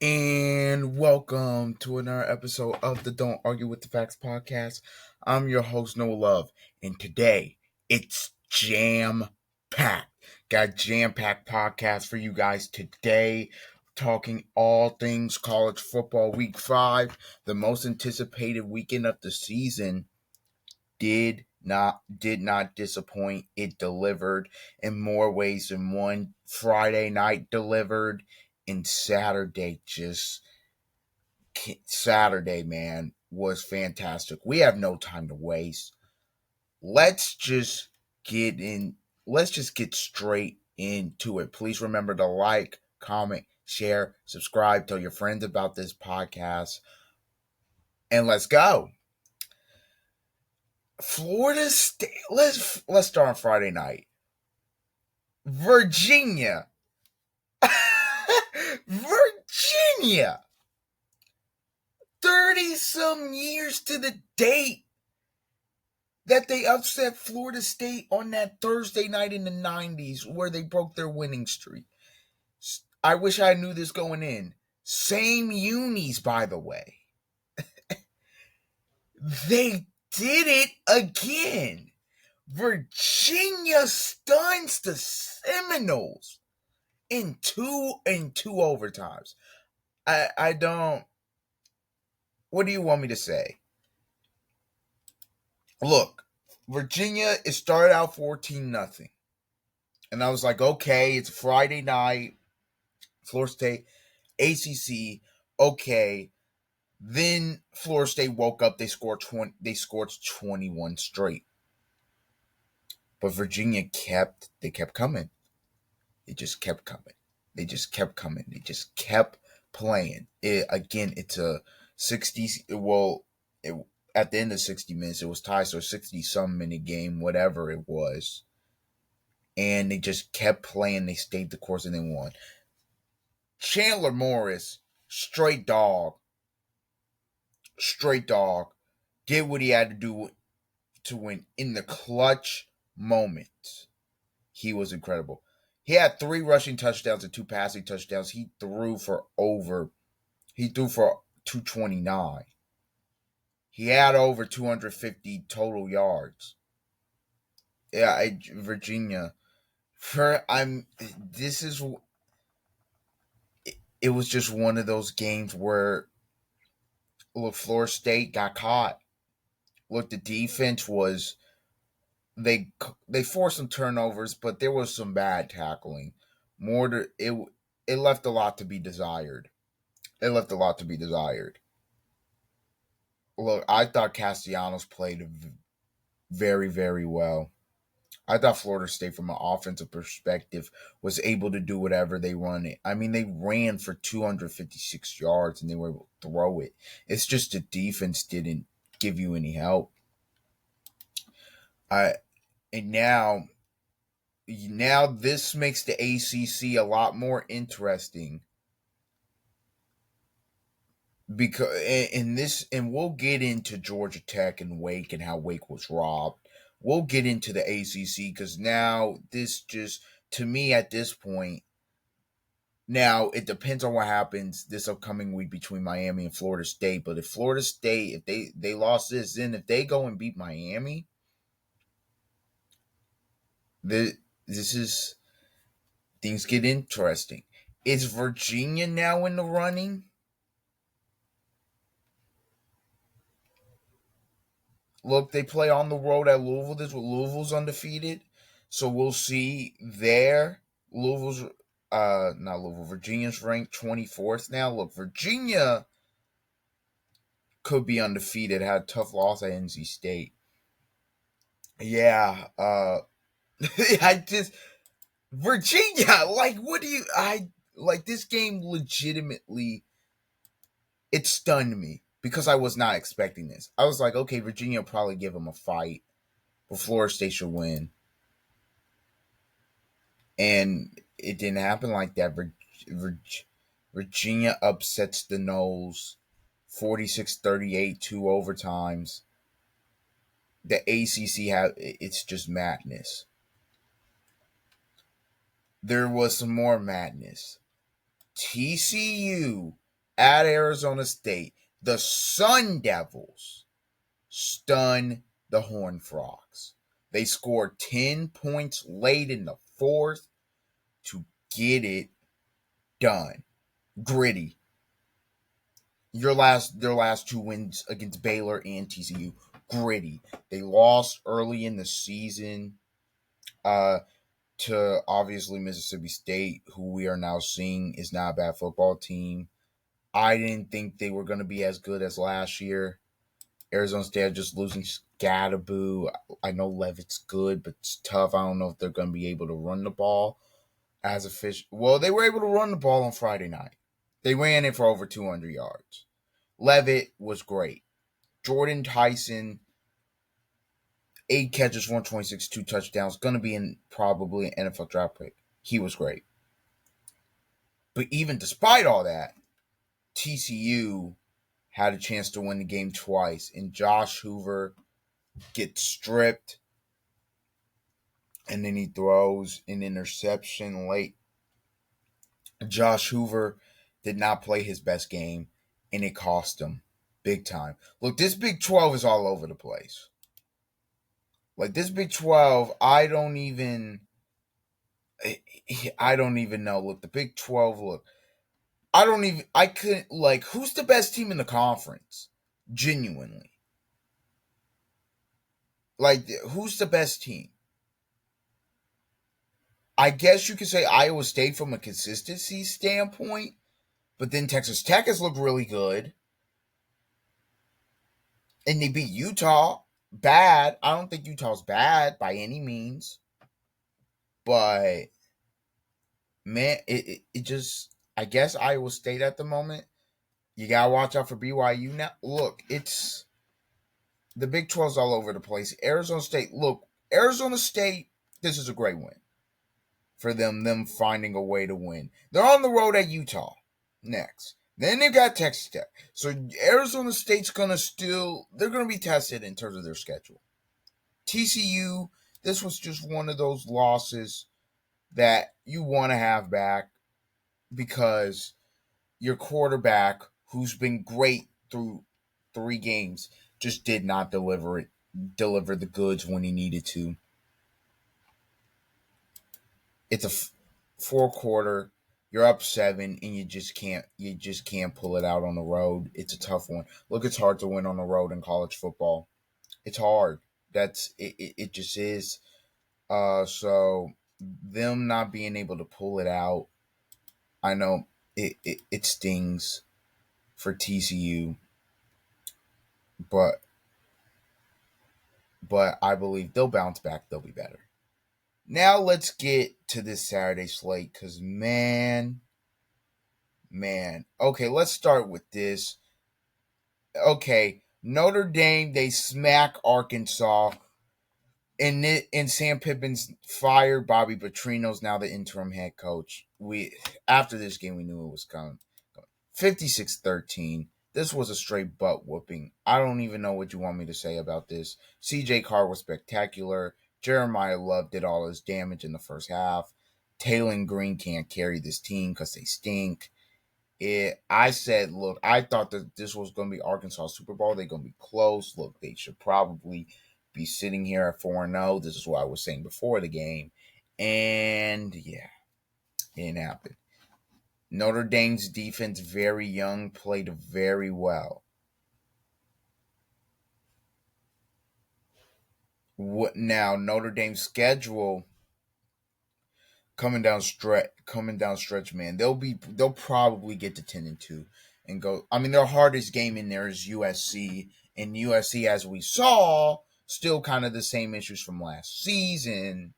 And welcome to another episode of the Don't Argue with the Facts podcast. I'm your host, Noah Love, and today it's jam packed. Got jam packed podcast for you guys today, talking all things college football week 5, the most anticipated weekend of the season. Did not disappoint. It delivered in more ways than one. Friday night delivered, and Saturday, man, was fantastic. We have no time to waste. Let's just get in. Let's just get straight into it. Please remember to like, comment, share, subscribe, tell your friends about this podcast, and let's go. Florida State. Let's start on Friday night. Virginia. Virginia. 30 some years to the date that they upset Florida State on that Thursday night in the 90s where they broke their winning streak. I wish I knew this going in. Same unis, by the way. They did it again. Virginia stuns the Seminoles in two overtimes. I don't. What do you want me to say? Look, Virginia, it started out 14-0. And I was like, okay, it's Friday night, Florida State, ACC, okay. Then Florida State woke up, they scored 21 straight. But Virginia kept coming. They just kept coming. They just kept coming. They just kept playing. It's a 60, at the end of 60 minutes, it was tied, so 60-some minute game, whatever it was. And they just kept playing. They stayed the course, and they won. Chandler Morris, straight dog. Did what he had to do to win in the clutch moments. He was incredible. He had 3 rushing touchdowns and 2 passing touchdowns. He threw for 229. He had over 250 total yards. Yeah, Virginia. It was just one of those games where, look, Florida State got caught. Look, the defense was, they forced some turnovers, but there was some bad tackling. It left a lot to be desired. Look, I thought Castellanos played very, very well. I thought Florida State, from an offensive perspective, was able to do whatever they run. I mean, they ran for 256 yards and they were able to throw it. It's just the defense didn't give you any help. And now this makes the ACC a lot more interesting, because we'll get into Georgia Tech and Wake and how Wake was robbed. We'll get into the ACC, because now this just, to me at this point, now it depends on what happens this upcoming week between Miami and Florida State. But if Florida State, if they lost this, then if they go and beat Miami, this is, things get interesting. Is Virginia now in the running? Look, they play on the road at Louisville. Louisville's undefeated, so we'll see there. Virginia's ranked 24th now. Look, Virginia could be undefeated. Had a tough loss at NC State. Yeah, Virginia. Like, this game legitimately, it stunned me, because I was not expecting this. I was like, okay, Virginia will probably give them a fight, but Florida State should win. And it didn't happen like that. Virginia upsets the Noles 46-38, 2 overtimes. The ACC, it's just madness. There was some more madness. TCU at Arizona State, the Sun Devils stun the Horned Frogs. They scored 10 points late in the fourth to get it done. Gritty. Their last two wins against Baylor and TCU, gritty. They lost early in the season to obviously Mississippi State, who we are now seeing is not a bad football team. I didn't think they were going to be as good as last year. Arizona State are just losing Scatterboo. I know Levitt's good, but it's tough. I don't know if they're going to be able to run the ball as a fish. Well, they were able to run the ball on Friday night. They ran it for over 200 yards. Levitt was great. Jordan Tyson, 8 catches, 126, 2 touchdowns. Going to be in probably an NFL draft pick. He was great. But even despite all that, TCU had a chance to win the game twice. And Josh Hoover gets stripped. And then he throws an interception late. Josh Hoover did not play his best game. And it cost him big time. Look, this Big 12 is all over the place. Like this Big 12, I don't even know. Look, the Big 12, look. I couldn't, like, who's the best team in the conference? Genuinely. Like, who's the best team? I guess you could say Iowa State from a consistency standpoint, but then Texas Tech has looked really good. And they beat Utah. Bad. I don't think Utah's bad by any means. But, man, it just, I guess Iowa State at the moment. You got to watch out for BYU now. Look, it's, the Big 12's all over the place. Arizona State, this is a great win for them finding a way to win. They're on the road at Utah next. Then they got Texas Tech. So Arizona State's they're going to be tested in terms of their schedule. TCU, this was just one of those losses that you want to have back because your quarterback, who's been great through 3 games, just did not deliver the goods when he needed to. It's a 4-quarter. You're up 7, and you just can't pull it out on the road. It's a tough one. Look, it's hard to win on the road in college football. It's hard. It just is. So them not being able to pull it out, I know it stings for TCU, but I believe they'll bounce back. They'll be better. Now let's get to this Saturday slate because, man. Okay, let's start with this. Okay, Notre Dame, they smack Arkansas. And Sam Pittman's fired. Bobby Petrino's now the interim head coach. After this game, we knew it was coming. 56-13. This was a straight butt whooping. I don't even know what you want me to say about this. CJ Carr was spectacular. Jeremiah Love did all his damage in the first half. Taylor Green can't carry this team because they stink. I thought that this was going to be Arkansas Super Bowl. They're going to be close. Look, they should probably be sitting here at 4-0. This is what I was saying before the game. And, yeah, it didn't happen. Notre Dame's defense, very young, played very well. Now, Notre Dame's schedule coming down stretch, man. They'll probably get to 10-2 and go. I mean, their hardest game in there is USC, and USC, as we saw, still kind of the same issues from last season.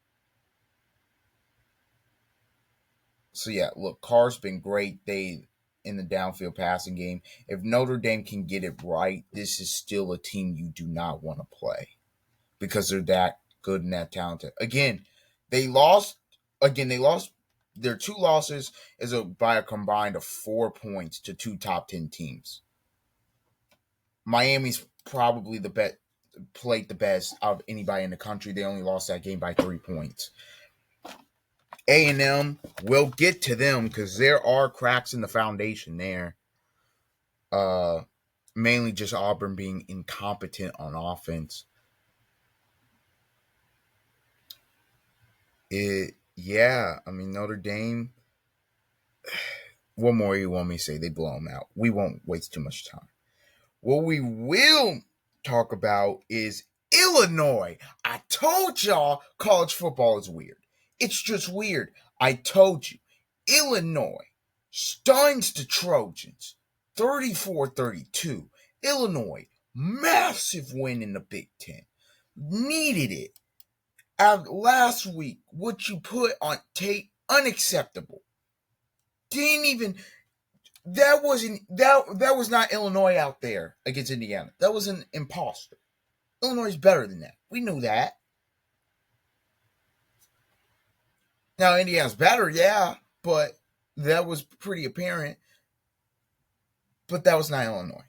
So yeah, look, Carr's been great. In the downfield passing game. If Notre Dame can get it right, this is still a team you do not want to play because they're that good and that talented. Again, they lost. Their 2 losses by a combined of 4 points to 2 top 10 teams. Miami's probably played the best out of anybody in the country. They only lost that game by 3 points. A&M, we'll get to them because there are cracks in the foundation there. Uh, Mainly just Auburn being incompetent on offense. Yeah, I mean Notre Dame. What more you want me to say? They blow them out. We won't waste too much time. What we will talk about is Illinois. I told y'all college football is weird. It's just weird. I told you. Illinois stuns the Trojans 34-32. Illinois, massive win in the Big Ten. Needed it. Last week, what you put on tape, unacceptable. Didn't even that was not Illinois out there against Indiana. That was an imposter. Illinois is better than that. We knew that. Now Indiana's better, yeah, but that was pretty apparent. But that was not Illinois.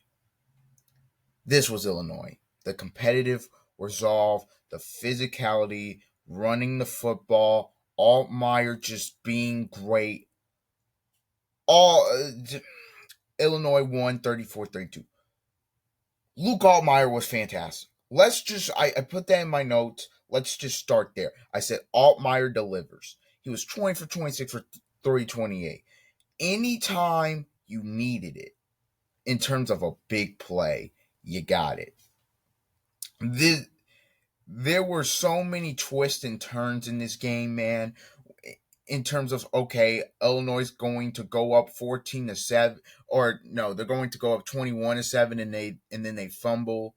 This was Illinois. The competitive resolve, the physicality, running the football, Altmaier just being great. All Illinois won 34-32. Luke Altmaier was fantastic. I put that in my notes. Let's just start there. I said Altmaier delivers. He was 20 for 26 for 328. Anytime you needed it in terms of a big play, you got it. There were so many twists and turns in this game, man. In terms of, okay, Illinois is going to go up 14-7, or no, they're going to go up 21-7, and then they fumble.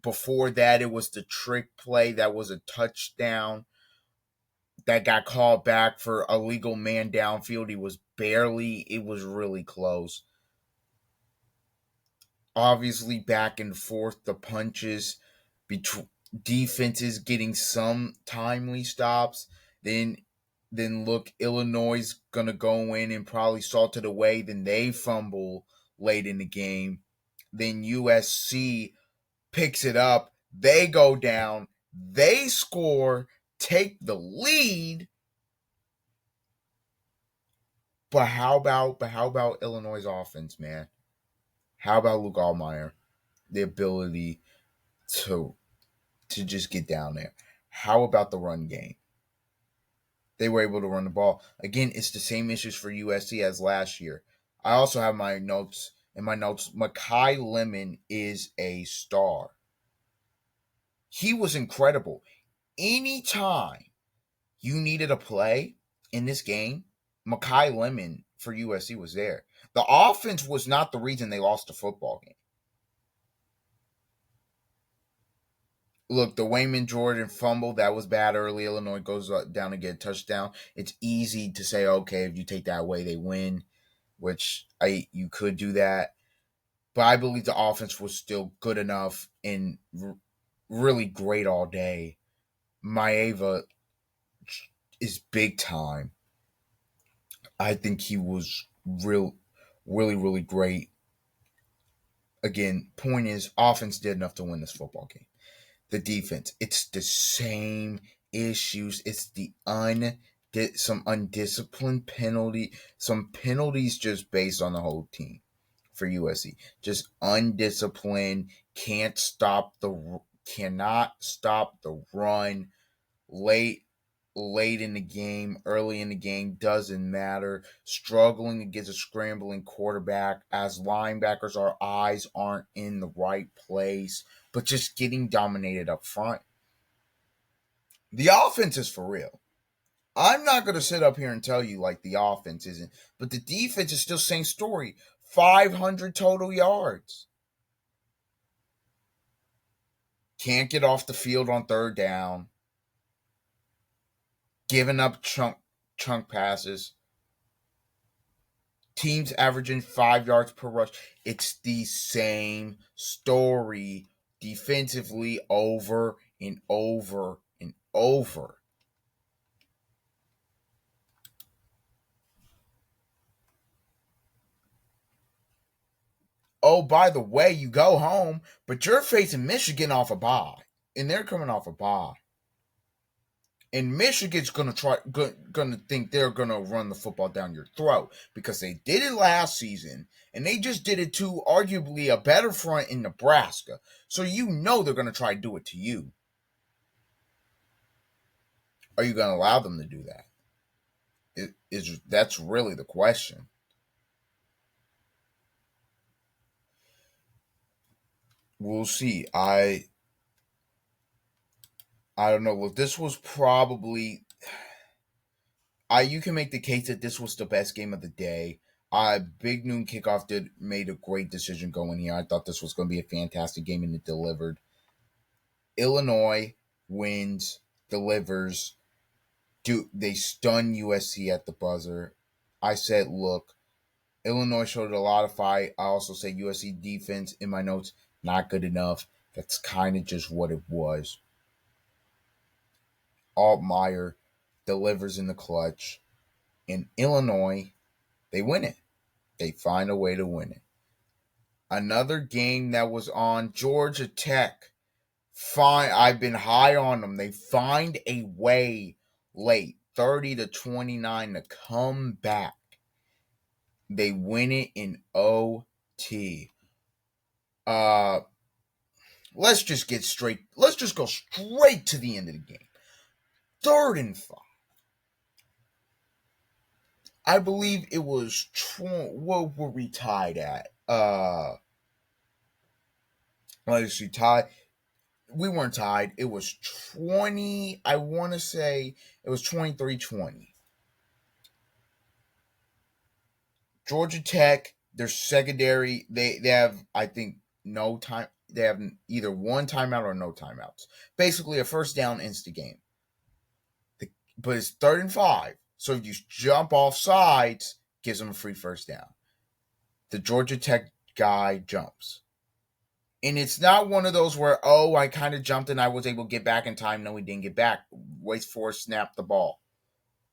Before that, it was the trick play that was a touchdown that got called back for a legal man downfield. It was really close. Obviously, back and forth, the punches between defenses getting some timely stops. Then look, Illinois is gonna go in and probably salt it away. Then they fumble late in the game. Then USC picks it up. They go down. They score, take the lead. But how about Illinois' offense, man? How about Luke Altmaier? The ability to just get down there. How about the run game? They were able to run the ball. Again, it's the same issues for USC as last year. I also have my notes. In my notes, Makai Lemon is a star. He was incredible. Anytime you needed a play in this game, Makai Lemon for USC was there. The offense was not the reason they lost the football game. Look, the Wayman Jordan fumble, that was bad early. Illinois goes down to get a touchdown. It's easy to say, okay, if you take that away, they win, which you could do that. But I believe the offense was still good enough and really great all day. Maeva is big time. I think he was really great. Again, point is, offense did enough to win this football game. The defense, it's the same issues. It's some undisciplined penalty, some penalties just based on the whole team for USC. Just undisciplined, cannot stop the run late in the game, early in the game, doesn't matter. Struggling against a scrambling quarterback as linebackers, our eyes aren't in the right place, but just getting dominated up front. The offense is for real. I'm not going to sit up here and tell you like the offense isn't, but the defense is still same story. 500 total yards. Can't get off the field on third down. Giving up chunk passes. Teams averaging 5 yards per rush. It's the same story defensively over and over and over. Oh, by the way, you go home, but you're facing Michigan off a bye, and they're coming off a bye. And Michigan's gonna think they're gonna run the football down your throat because they did it last season, and they just did it to arguably a better front in Nebraska. So you know they're gonna try to do it to you. Are you gonna allow them to do that? That's really the question. We'll see. I don't know. Well, this was probably I you can make the case that this was the best game of the day. Big Noon Kickoff made a great decision going here. I thought this was going to be a fantastic game, and it delivered. Illinois wins, delivers. They stun USC at the buzzer. I said, look, Illinois showed a lot of fight. I also said USC defense in my notes, not good enough. That's kind of just what it was. Altmaier delivers in the clutch. In Illinois, they win it. They find a way to win it. Another game that was on Georgia Tech. Fine, I've been high on them. They find a way late, 30-29, to come back. They win it in OT. Let's just get straight. Let's just go straight to the end of the game. 3rd and 5. I believe it was what were we tied at? Let's see, tied. We weren't tied. It was 20. I want to say it was 23-20. Georgia Tech, their secondary, they have, I think, no time. They have either one timeout or no timeouts. Basically, a first down ends the game. But it's 3rd and 5. So if you jump off sides, gives them a free first down. The Georgia Tech guy jumps. And it's not one of those where, oh, I kind of jumped and I was able to get back in time. No, we didn't get back. Wake Forest snapped the ball.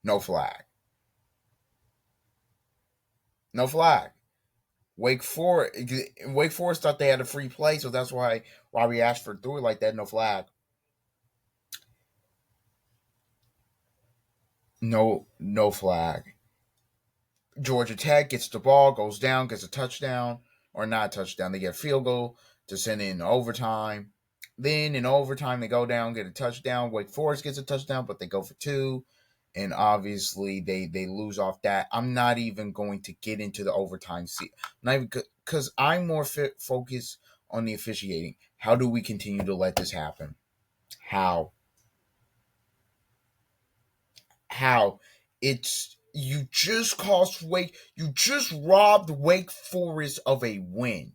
No flag. No flag. Wake Forest thought they had a free play, so that's why Robbie Ashford threw it like that. No flag. No flag. Georgia Tech gets the ball, goes down, gets a touchdown, or not a touchdown. They get a field goal to send it in overtime. Then in overtime, they go down, get a touchdown. Wake Forest gets a touchdown, but they go for 2. And obviously, they lose off that. I'm not even going to get into the overtime scene. Not even because I'm more focused on the officiating. How do we continue to let this happen? How? It's you just you just robbed Wake Forest of a win.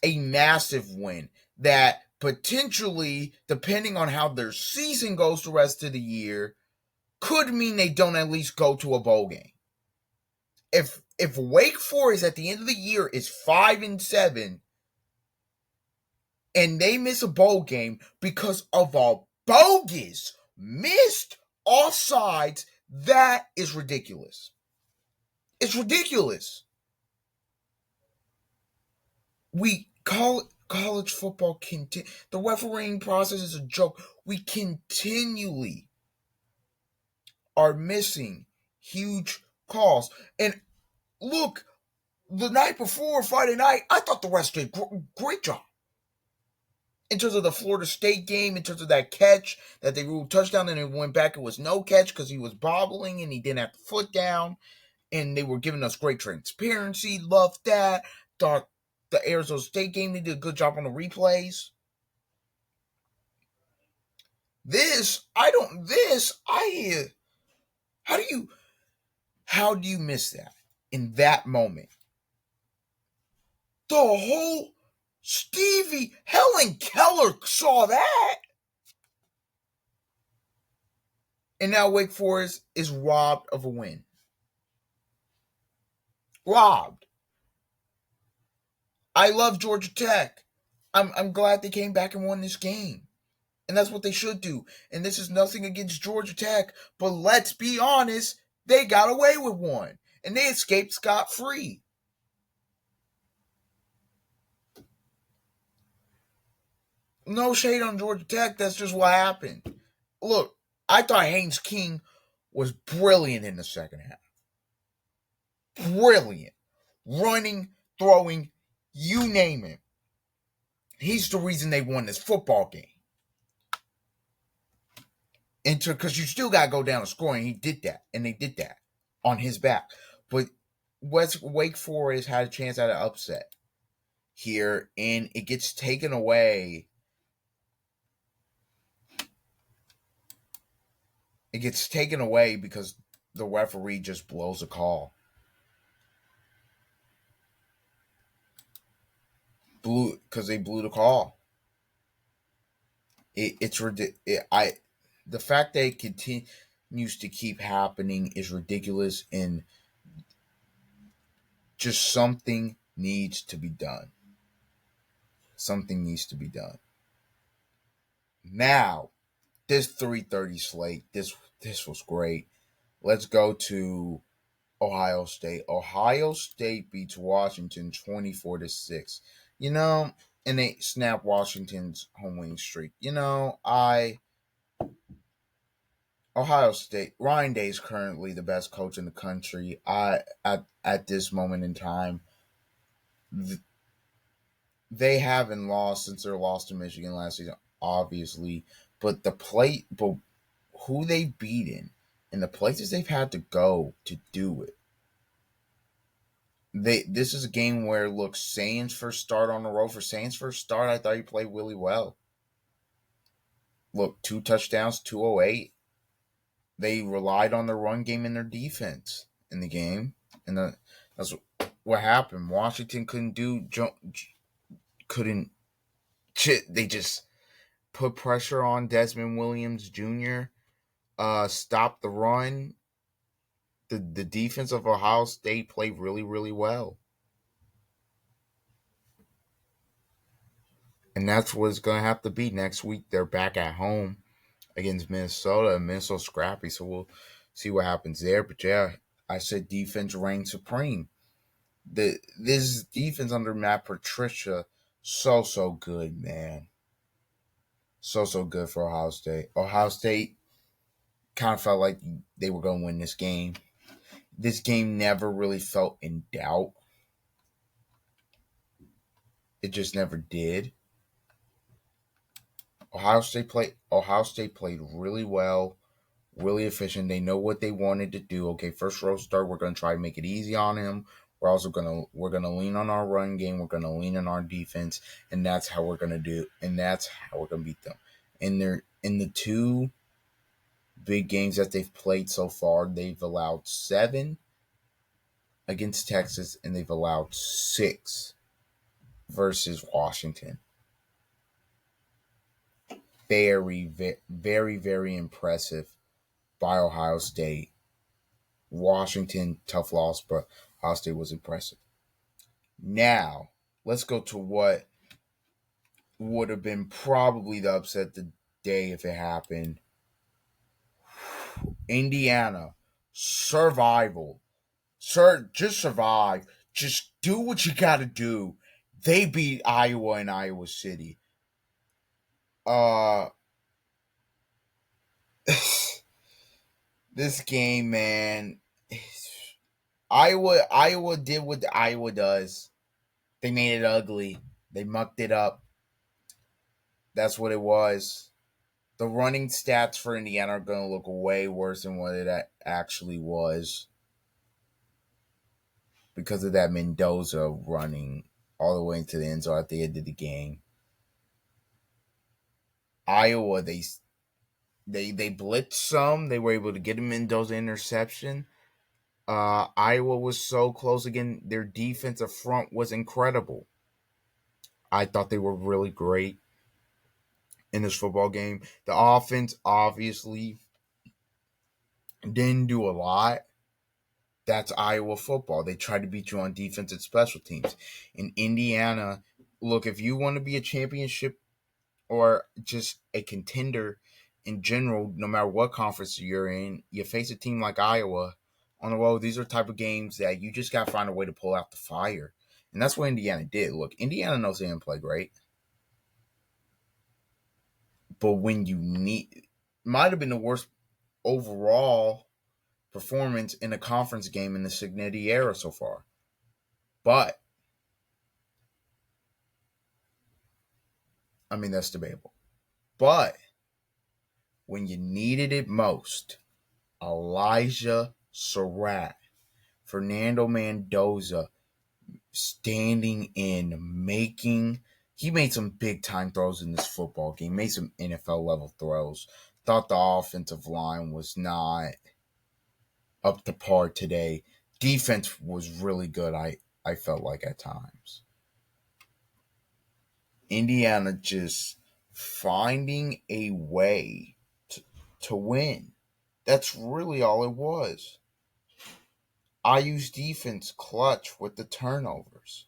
A massive win that potentially, depending on how their season goes the rest of the year, could mean they don't at least go to a bowl game. If Wake Forest at the end of the year is 5-7 and they miss a bowl game because of a bogus missed offsides, that is ridiculous. It's ridiculous. College football the refereeing process is a joke. We continually are missing huge calls. And look, the night before, Friday night, I thought the refs did a great job. In terms of the Florida State game, in terms of that catch that they ruled touchdown and it went back, it was no catch because he was bobbling and he didn't have the foot down. And they were giving us great transparency. Loved that. Thought the Arizona State game, they did a good job on the replays. How do you miss that in that moment? The whole Helen Keller saw that. And now Wake Forest is robbed of a win. Robbed. I love Georgia Tech. I'm glad they came back and won this game. And that's what they should do. And this is nothing against Georgia Tech, but let's be honest, they got away with one. And they escaped scot-free. No shade on Georgia Tech. That's just what happened. Look, I thought Haynes King was brilliant in the second half. Brilliant. Running, throwing, you name it. He's the reason they won this football game. Because you still got to go down the score, and he did that. And they did that on his back. But Wake Forest had a chance at an upset here, and it gets taken away. It gets taken away because the referee just blows a call. Because they blew the call. It's ridiculous. The fact that it continues to keep happening is ridiculous, and just something needs to be done. Something needs to be done. Now, this 3:30 slate, this was great. Let's go to Ohio State. Ohio State beats Washington 24-6. And they snap Washington's home winning streak. Ohio State. Ryan Day is currently the best coach in the country. At this moment in time, they haven't lost since their loss to Michigan last season, obviously. But who they've beaten and the places they've had to go to do it. This is a game where, look, Saints first start on the road. For Saints first start, I thought he played really well. Look, 2 touchdowns, 208. They relied on their run game and their defense in the game, and that's what happened. Washington couldn't. They just put pressure on Desmond Williams Jr. Stop the run. The defense of Ohio State played really, really well. And that's what it's going to have to be next week. They're back at home against Minnesota. Minnesota's scrappy, so we'll see what happens there. But yeah, I said defense reigns supreme. This defense under Matt Patricia, so good, man. So good for Ohio State. Ohio State kind of felt like they were going to win this game. This game never really felt in doubt. It just never did. Ohio State played really well, really efficient. They know what they wanted to do. Okay, first road start, we're going to try to make it easy on him. We're gonna lean on our run game. We're gonna lean on our defense, and that's how we're gonna do. And that's how we're gonna beat them. And they're in the 2 big games that they've played so far. They've allowed 7 against Texas, and they've allowed 6 versus Washington. Very, very, very impressive by Ohio State. Washington, tough loss, but Ohio State was impressive. Now, let's go to what would have been probably the upset the day if it happened. Indiana, survival. Sir, just survive. Just do what you got to do. They beat Iowa in Iowa City. This game, man. Iowa did what Iowa does. They made it ugly. They mucked it up. That's what it was. The running stats for Indiana are going to look way worse than what it actually was because of that Mendoza running all the way into the end zone at the end of the game. Iowa, they blitzed some. They were able to get a Mendoza interception. Iowa was so close again. Their defensive front was incredible. I thought they were really great in this football game. The offense obviously didn't do a lot. That's Iowa football. They try to beat you on defense and special teams. In Indiana, look, if you want to be a championship or just a contender in general, no matter what conference you're in, you face a team like Iowa on the road. These are type of games that you just got to find a way to pull out the fire. And that's what Indiana did. Look, Indiana knows they didn't play great. But when you need might have been the worst overall performance in a conference game in the Cignetti era so far. But I mean that's debatable. But when you needed it most, Elijah Surratt, Fernando Mendoza standing in, he made some big time throws in this football game, made some NFL level throws. Thought the offensive line was not up to par today. Defense was really good, I felt like at times. Indiana just finding a way to win. That's really all it was. IU's defense clutch with the turnovers.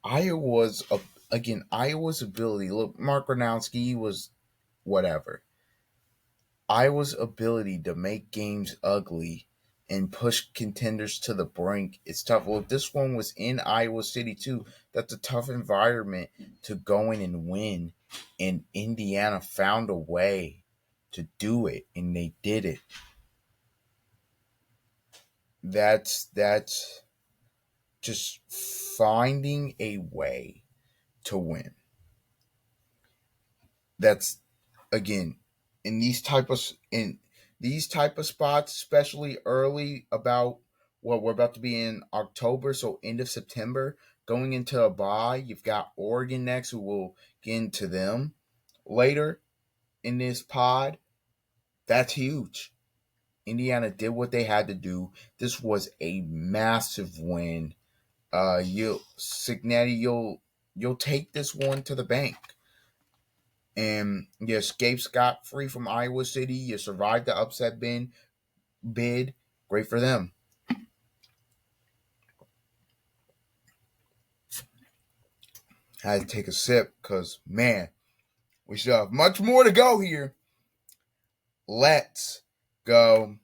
Iowa's ability. Look, Mark Gronowski was whatever. Iowa's ability to make games ugly and push contenders to the brink is tough. Look, this one was in Iowa City too. That's a tough environment to go in and win. And Indiana found a way to do it, and they did it. That's just finding a way to win. That's again in these type of spots, especially early about what we're about to be in October, so end of September, going into a bye. You've got Oregon next, who will get into them later in this pod. That's huge. Indiana did what they had to do. This was a massive win. You'll take this one to the bank. And you escape scot free from Iowa City. You survived the upset bid. Great for them. Had to take a sip because, man, we still have much more to go here. Let's go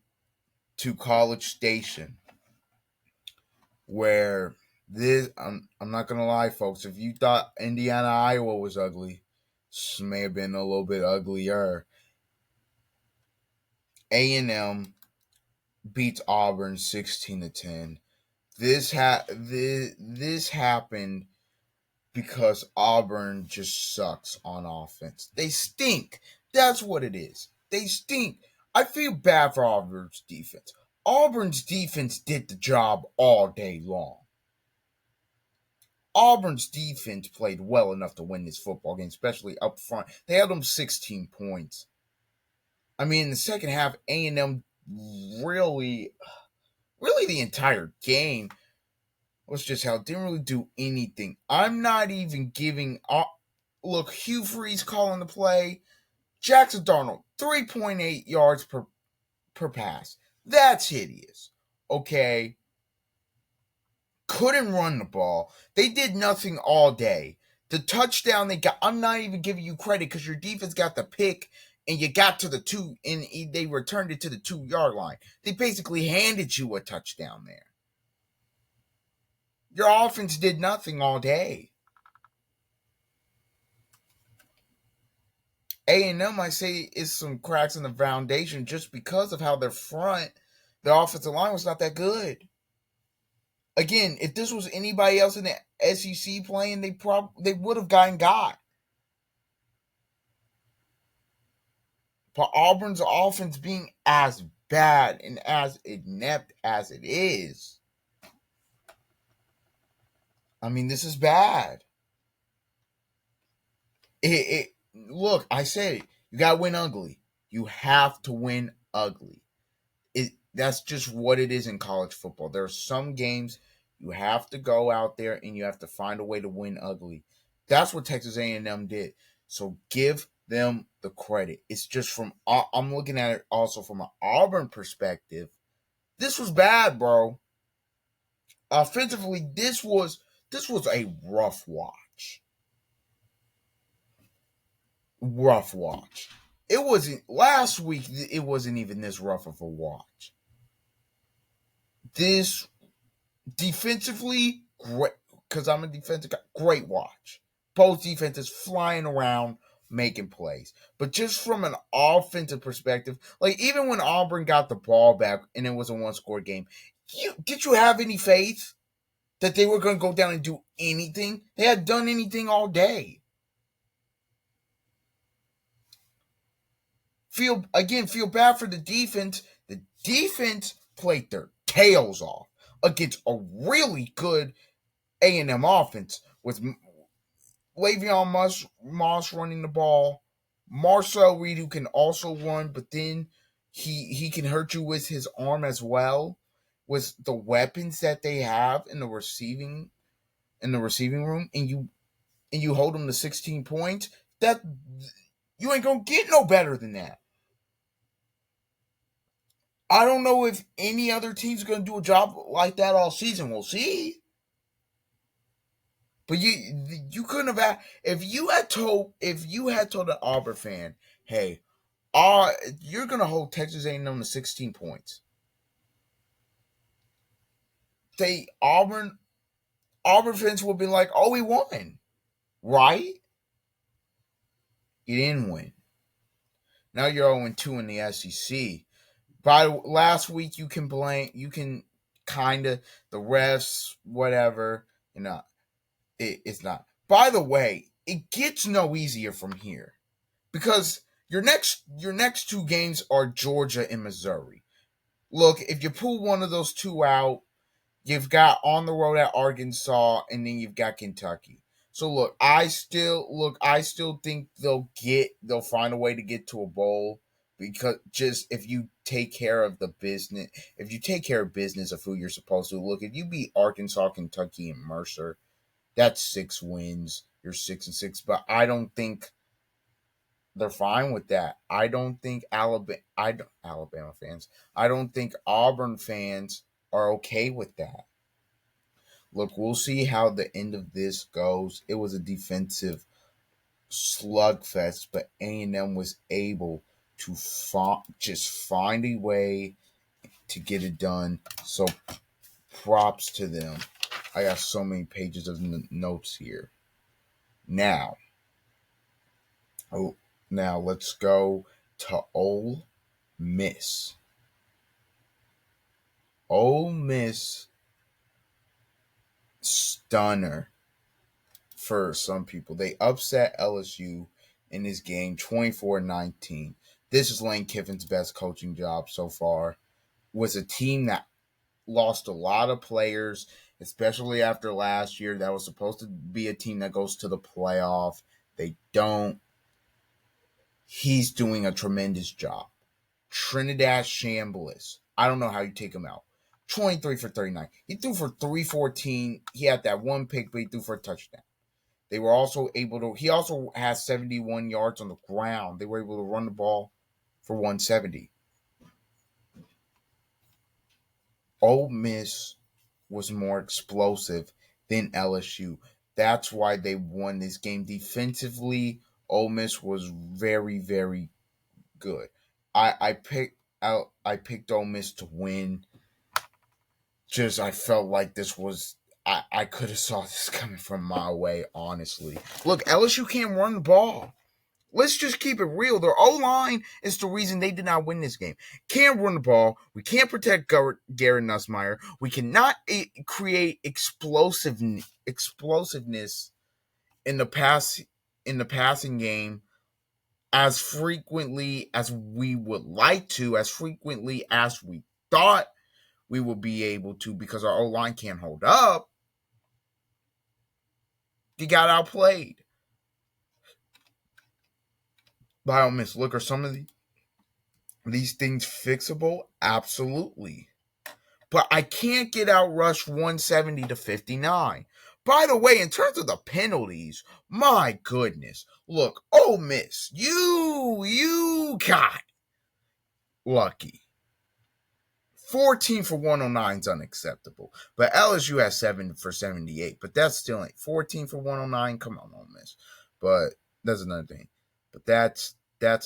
to College Station, where I'm not going to lie, folks. If you thought Indiana, Iowa was ugly, this may have been a little bit uglier. A&M beats Auburn 16-10. This happened because Auburn just sucks on offense. They stink. That's what it is. They stink. I feel bad for Auburn's defense. Auburn's defense did the job all day long. Auburn's defense played well enough to win this football game, especially up front. They held them 16 points. I mean, in the second half, A&M really the entire game was just how it didn't really do anything. I'm not even giving look, Hugh Freeze calling the play. Jackson Darnold, 3.8 yards per pass. That's hideous. Okay. Couldn't run the ball. They did nothing all day. The touchdown they got, I'm not even giving you credit because your defense got the pick and you got to the 2 and they returned it to the 2-yard line. They basically handed you a touchdown there. Your offense did nothing all day. A&M, I say, is some cracks in the foundation just because of how their offensive line was not that good. Again, if this was anybody else in the SEC playing, they would have gotten got. But Auburn's offense being as bad and as inept as it is, I mean, this is bad. Look, I said it. You got to win ugly. You have to win ugly. That's just what it is in college football. There are some games you have to go out there and you have to find a way to win ugly. That's what Texas A&M did. So give them the credit. It's just I'm looking at it also from an Auburn perspective. This was bad, bro. Offensively, this was a rough watch. Rough watch. It wasn't last week. It wasn't even this rough of a watch. This defensively, great, because I'm a defensive guy. Great watch. Both defenses flying around, making plays. But just from an offensive perspective, like even when Auburn got the ball back and it was a one-score game, did you have any faith that they were going to go down and do anything? They had done anything all day. Feel bad for the defense. The defense played their tails off against a really good A&M offense with Le'Veon Moss running the ball, Marcel Reed, who can also run, but then he can hurt you with his arm as well. With the weapons that they have in the receiving room, and you hold them to 16 points, that you ain't gonna get no better than that. I don't know if any other team's gonna do a job like that all season. We'll see. But you couldn't have if you had told an Auburn fan, hey, you're gonna hold Texas A&M to 16 points. Auburn fans will be like, oh, we won, right? You didn't win. Now you're 0-2 in the SEC. By last week, you can kind of the refs, whatever. It's not. By the way, it gets no easier from here because your next two games are Georgia and Missouri. Look, if you pull one of those two out, you've got on the road at Arkansas, and then you've got Kentucky. So look, I still think they'll find a way to get to a bowl because just if you take care of business of who you're supposed to. Look, if you beat Arkansas, Kentucky, and Mercer, that's 6 wins. You're 6-6, but I don't think they're fine with that. I don't think Alabama fans. I don't think Auburn fans are okay with that. Look, we'll see how the end of this goes. It was a defensive slugfest, but A&M was able to just find a way to get it done. So props to them. I got so many pages of notes here. Now let's go to Ole Miss. Ole Miss stunner for some people. They upset LSU in this game 24-19. This is Lane Kiffin's best coaching job so far. Was a team that lost a lot of players, especially after last year. That was supposed to be a team that goes to the playoff. They don't. He's doing a tremendous job. Trinidad Chambliss. I don't know how you take him out. 23 for 39. He threw for 314. He had that one pick, but he threw for a touchdown. They were also able to. He also has 71 yards on the ground. They were able to run the ball for 170. Ole Miss was more explosive than LSU. That's why they won this game. Defensively, Ole Miss was very, very good. I picked Ole Miss to win. Just I felt like this was I could have saw this coming from a mile away, honestly. Look, LSU can't run the ball. Let's just keep it real. Their O-line is the reason they did not win this game. Can't run the ball. We can't protect Garrett Nussmeier. We cannot create explosiveness in the passing game as frequently as we would like to, as frequently as we thought we would be able to, because our O-line can't hold up. You got outplayed by Ole Miss. Look, are some of these things fixable? Absolutely. But I can't get outrushed 170 to 59. By the way, in terms of the penalties, my goodness. Look, Ole Miss, you got lucky. 14 for 109 is unacceptable. But LSU has 7 for 78. But that's still like 14 for 109. Come on, Ole Miss. But that's another thing. But that's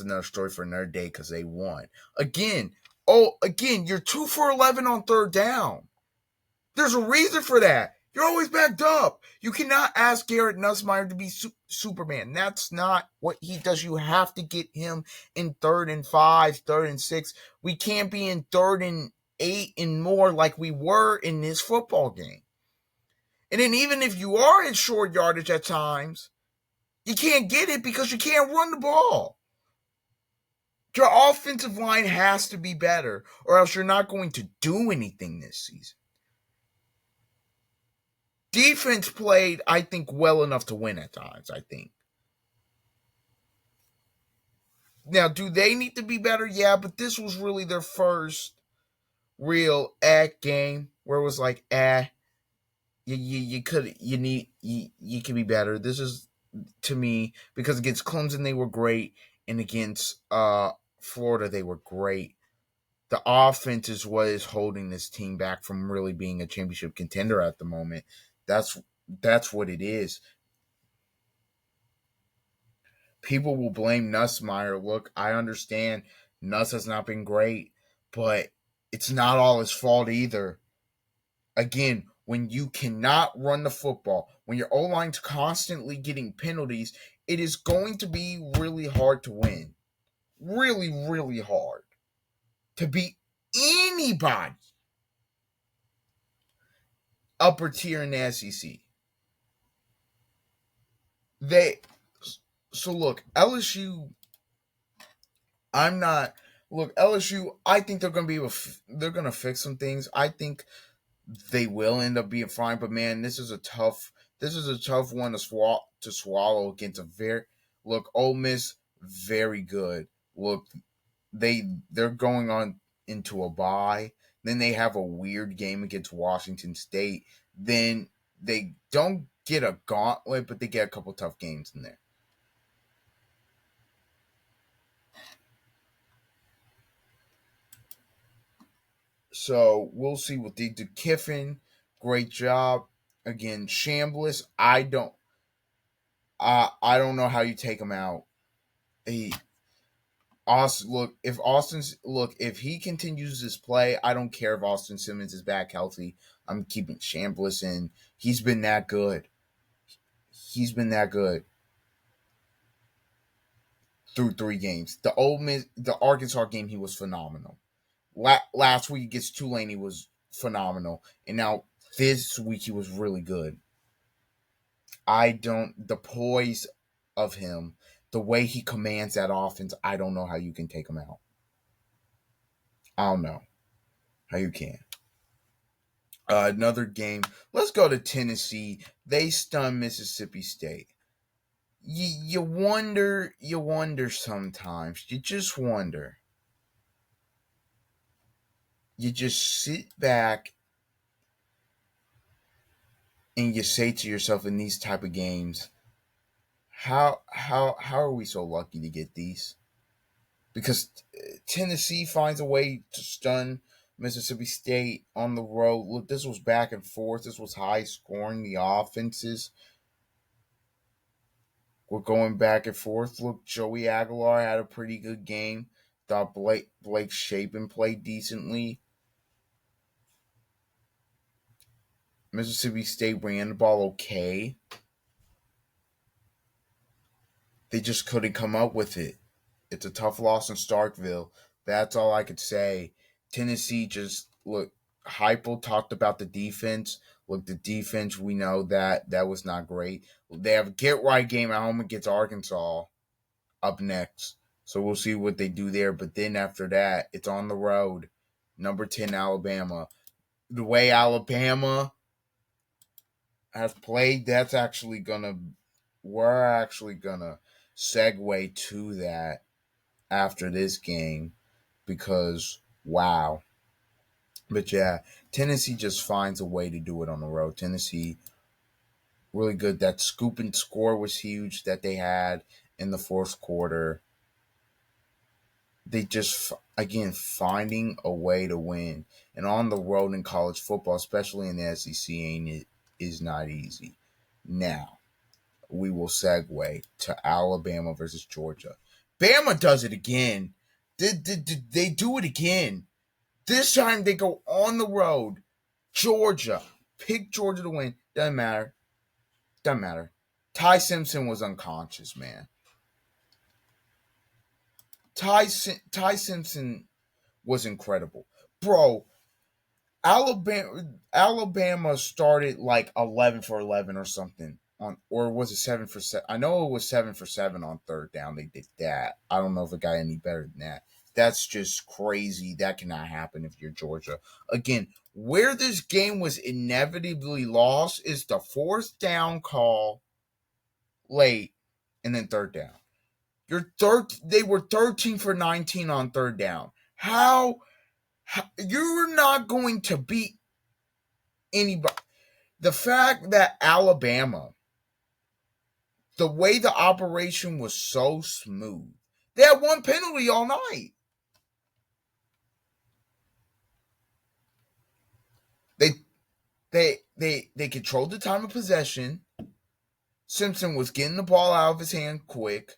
another story for another day because they won. Again, you're 2 for 11 on third down. There's a reason for that. You're always backed up. You cannot ask Garrett Nussmeier to be Superman. That's not what he does. You have to get him in 3rd and 5, 3rd and 6. We can't be in 3rd and 8 and more like we were in this football game. And then even if you are in short yardage at times, you can't get it because you can't run the ball. Your offensive line has to be better, or else you're not going to do anything this season. Defense played, I think, well enough to win at times, I think. Now, do they need to be better? Yeah, but this was really their first real game where it was like, you could be better. This is, to me, because against Clemson they were great, and against Florida they were great. The offense is what is holding this team back from really being a championship contender at the moment. That's what it is. People will blame Nussmeier. Look, I understand Nuss has not been great, but it's not all his fault either. Again, when you cannot run the football, when your O-line's constantly getting penalties, it is going to be really hard to win. Really, really hard to beat anybody upper tier in the SEC. So look, LSU. LSU. I think they're going to they're going to fix some things. I think they will end up being fine. But man, this is a tough one to swallow against a Ole Miss, very good. Look, they're going on into a bye. Then they have a weird game against Washington State. Then they don't get a gauntlet, but they get a couple tough games in there. So we'll see what they do. Kiffin, great job. Again, Chambliss, I don't know how you take him out. If he continues this play, I don't care if Austin Simmons is back healthy. I'm keeping Chambliss in. He's been that good. Through 3 games. The Arkansas game, he was phenomenal. Last week against Tulane, he was phenomenal, and now this week he was really good. The poise of him, the way he commands that offense, I don't know how you can take him out. I don't know how you can. Another game. Let's go to Tennessee. They stunned Mississippi State. You wonder sometimes. You just wonder. You just sit back and you say to yourself in these type of games, how are we so lucky to get these? Because Tennessee finds a way to stun Mississippi State on the road. Look, this was back and forth. This was high scoring. The offenses were going back and forth. Look, Joey Aguilar had a pretty good game. Thought Blake Shapen played decently. Mississippi State ran the ball okay. They just couldn't come up with it. It's a tough loss in Starkville. That's all I could say. Tennessee just, look, Heupel talked about the defense. Look, the defense, we know that was not great. They have a get-right game at home against Arkansas up next. So we'll see what they do there. But then after that, it's on the road. Number 10, Alabama. The way Alabama has played, we're actually gonna segue to that after this game because wow. But yeah, Tennessee just finds a way to do it on the road. Tennessee really good. That scoop and score was huge that they had in the 4th quarter. They just, again, finding a way to win. And on the road in college football, especially in the SEC, is not easy. Now, we will segue to Alabama versus Georgia. Bama does it again. They do it again. This time they go on the road. Georgia, Pick Georgia to win. Doesn't matter. Doesn't matter. Ty Simpson was unconscious, man. Ty Simpson was incredible, bro. Alabama started like 11 for 11 or something on, or was it 7 for 7? I know it was 7 for 7 on third down. They did that. I don't know if it got any better than that. That's just crazy. That cannot happen if you're Georgia. Again, where this game was inevitably lost is the fourth down call late, and then third down. They were 13 for 19 on third down. How you're not going to beat anybody? The fact that Alabama, the way the operation was so smooth, they had one penalty all night. They controlled the time of possession. Simpson was getting the ball out of his hand quick.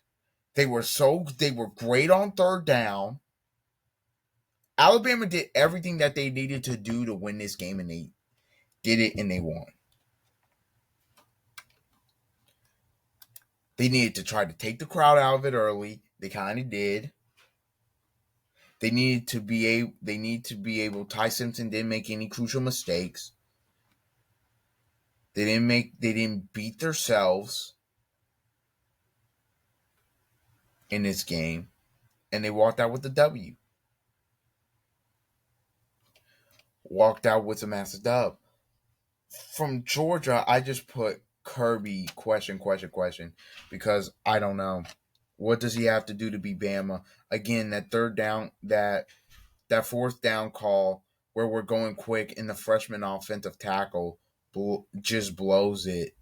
They were great on third down. Alabama did everything that they needed to do to win this game, and they did it, and they won. They needed to try to take the crowd out of it early. They kind of did. They needed to be able. They need to be able. Ty Simpson didn't make any crucial mistakes. They didn't beat themselves in this game, and they walked out with the W. Walked out with a massive dub. From Georgia, I just put Kirby question because I don't know. What does he have to do to be Bama? Again, that third down, that fourth down call where we're going quick and the freshman offensive tackle just blows it.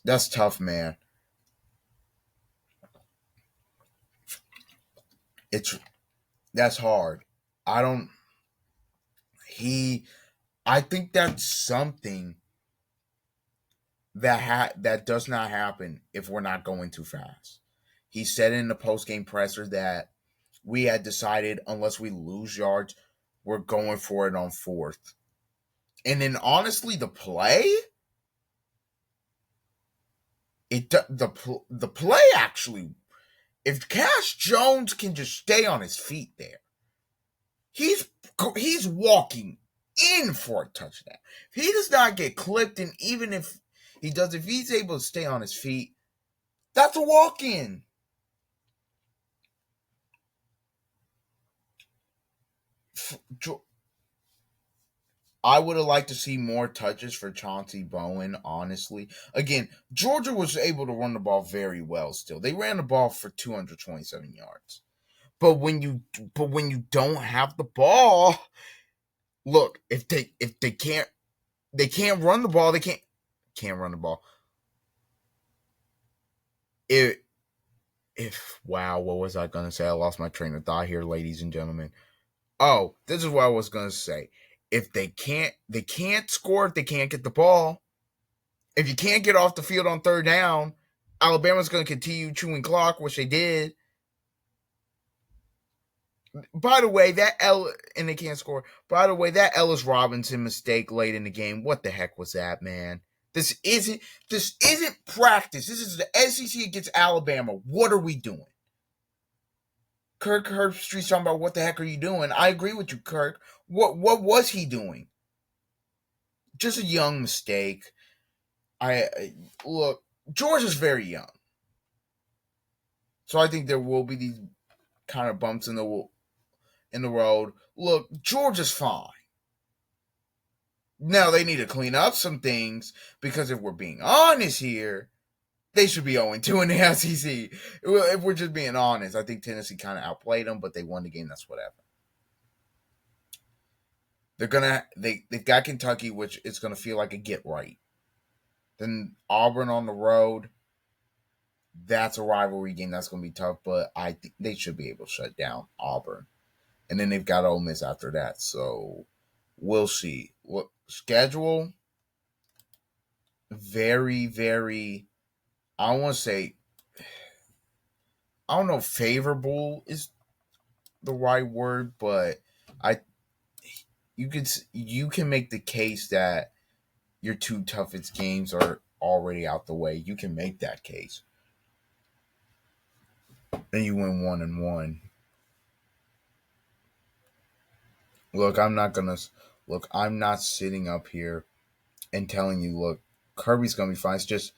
That's tough, man. That's hard. I don't I think that's something that does not happen if we're not going too fast. He said in the post game presser that we had decided unless we lose yards, we're going for it on fourth. And then honestly, the play, the play actually, if Cash Jones can just stay on his feet there, he's walking in for a touchdown. If he does not get clipped, and even if he's able to stay on his feet, that's a walk in. I would have liked to see more touches for Chauncey Bowen, honestly. Again, Georgia was able to run the ball very well still. They ran the ball for 227 yards. But when you don't have the ball, look, if they can't run the ball, they can't run the ball. Wow, what was I gonna say? I lost my train of thought here, ladies and gentlemen. Oh, this is what I was gonna say. If they can't score if they can't get the ball. If you can't get off the field on third down, Alabama's going to continue chewing clock, which they did. By the way, and they can't score. By the way, that Ellis Robinson mistake late in the game, what the heck was that, man? This isn't practice. This is the SEC against Alabama. What are we doing? Kirk Herbstreit's talking about what the heck are you doing? I agree with you, Kirk. What was he doing? Just a young mistake. Look, Georgia's very young, so I think there will be these kind of bumps in the road. Look, Georgia's fine. Now they need to clean up some things because if we're being honest here, they should be 0-2 in the SEC. If we're just being honest, I think Tennessee kind of outplayed them, but they won the game. That's whatever. They've got Kentucky, which is gonna feel like a get right. Then Auburn on the road. That's a rivalry game. That's going to be tough, but I think they should be able to shut down Auburn. And then they've got Ole Miss after that. So we'll see. What schedule? Very, very, I want to say, I don't know if favorable is the right word, but you can make the case that your two toughest games are already out the way. You can make that case, and you win 1-1. Look, I'm not sitting up here and telling you, look, Kirby's gonna be fine. It's just,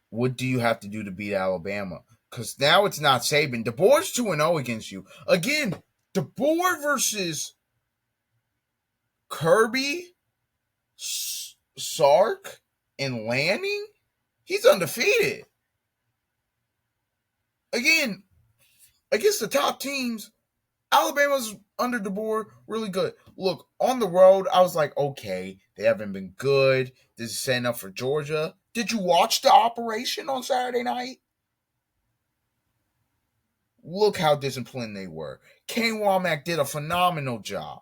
what do you have to do to beat Alabama? Because now it's not Saban. DeBoer's 2-0 against you again. DeBoer versus Kirby, Sark, and Lanning. He's undefeated again against the top teams. Alabama's under DeBoer really good. Look, on the road, I was like, okay, they haven't been good. This is setting up for Georgia. Did you watch the operation on Saturday night? Look how disciplined they were. Kane Womack did a phenomenal job.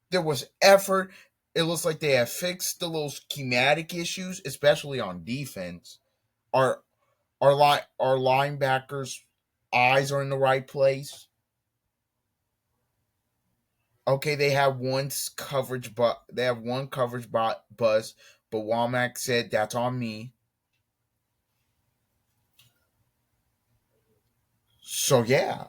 There was effort. It looks like they have fixed the little schematic issues, especially on defense. Our our linebackers' eyes are in the right place. Okay, they have one coverage buzz, but Womack said that's on me. So yeah,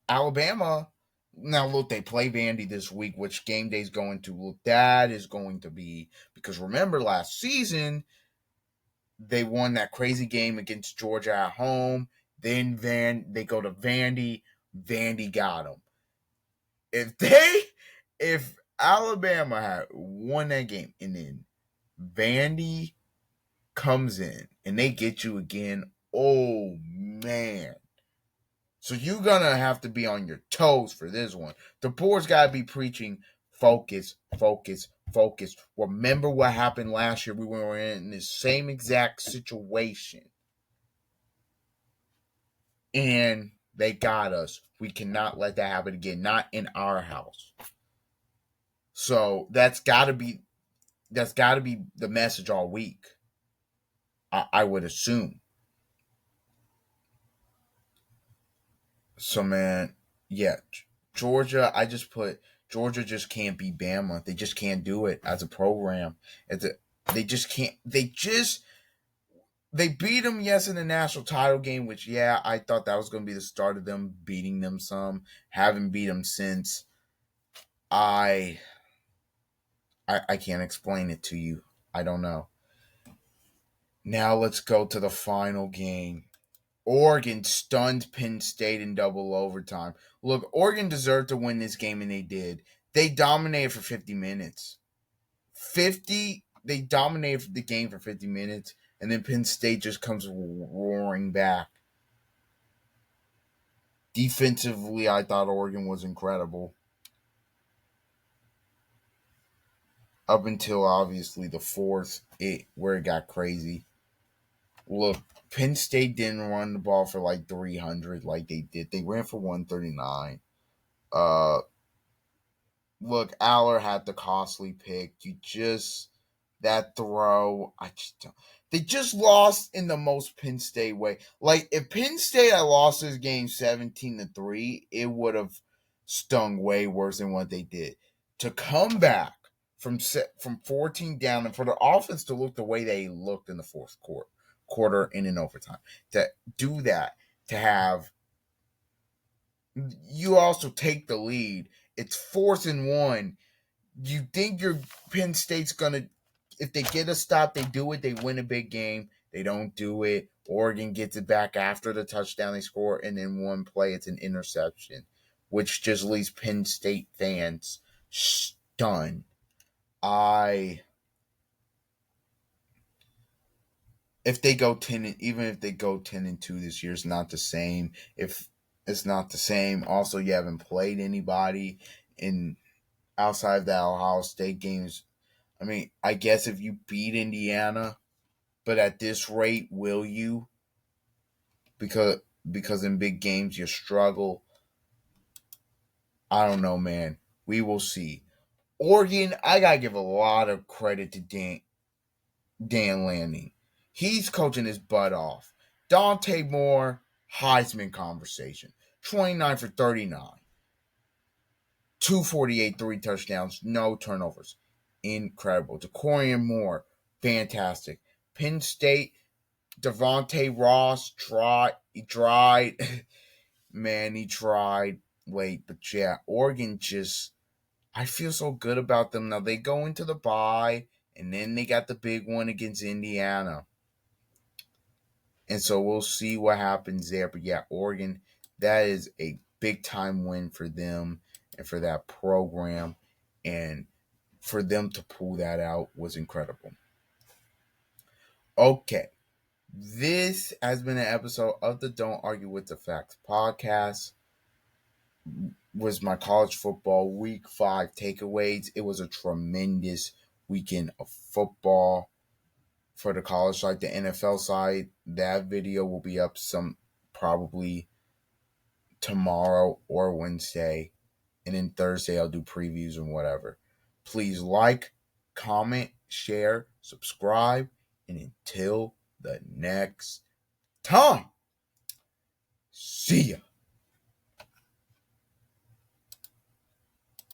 Alabama. Now look, they play Vandy this week, which game day's going to look. That is going to be, because remember last season they won that crazy game against Georgia at home. Then they go to Vandy. Vandy got them. If Alabama had won that game and then Vandy comes in and they get you again, oh man. So you're gonna have to be on your toes for this one. The board's gotta be preaching focus, focus, focus. Remember what happened last year? We were in the same exact situation. And they got us. We cannot let that happen again. Not in our house. So that's gotta be the message all week. I would assume. So man, yeah, Georgia. I just put Georgia just can't beat Bama. They just can't do it as a program. They just can't. They beat them, yes, in the national title game, which yeah, I thought that was going to be the start of them beating them some. Haven't beat them since. I I can't explain it to you. I don't know. Now let's go to the final game. Oregon stunned Penn State in double overtime. Look, Oregon deserved to win this game, and they did. They dominated for 50 minutes. They dominated the game for 50 minutes, and then Penn State just comes roaring back. Defensively, I thought Oregon was incredible. Up until obviously the fourth, where it got crazy. Look, Penn State didn't run the ball for like 300 like they did. They ran for 139. Uh, Look, Aller had the costly pick. That throw. They just lost in the most Penn State way. Like if Penn State had lost this game 17-3, it would have stung way worse than what they did. To come back from 14 down and for the offense to look the way they looked in the fourth quarter and in overtime, to do that, to have you also take the lead. It's 4th-1. You think your Penn State's gonna, if they get a stop, they do it. They win a big game. They don't do it. Oregon gets it back after the touchdown they score, and then one play, it's an interception, which just leaves Penn State fans stunned. If they go 10, even if they go 10-2 this year, it's not the same. If it's not the same, also you haven't played anybody in outside of the Ohio State games. I mean, I guess if you beat Indiana, but at this rate, will you? Because in big games you struggle. I don't know, man. We will see. Oregon, I gotta give a lot of credit to Dan Lanning. He's coaching his butt off. Dante Moore, Heisman conversation. 29 for 39. 248, 3 touchdowns, no turnovers. Incredible. DeCorian Moore, fantastic. Penn State, Devontae Ross tried. He tried. Man, he tried late. But yeah, Oregon just, I feel so good about them now. They go into the bye, and then they got the big one against Indiana. And so we'll see what happens there. But yeah, Oregon, that is a big time win for them and for that program. And for them to pull that out was incredible. Okay. This has been an episode of the Don't Argue with the Facts podcast. Was my college football week 5 takeaways. It was a tremendous weekend of football for the college side. The NFL side, that video will be up probably tomorrow or Wednesday. And then Thursday I'll do previews and whatever. Please like, comment, share, subscribe, and until the next time, see ya.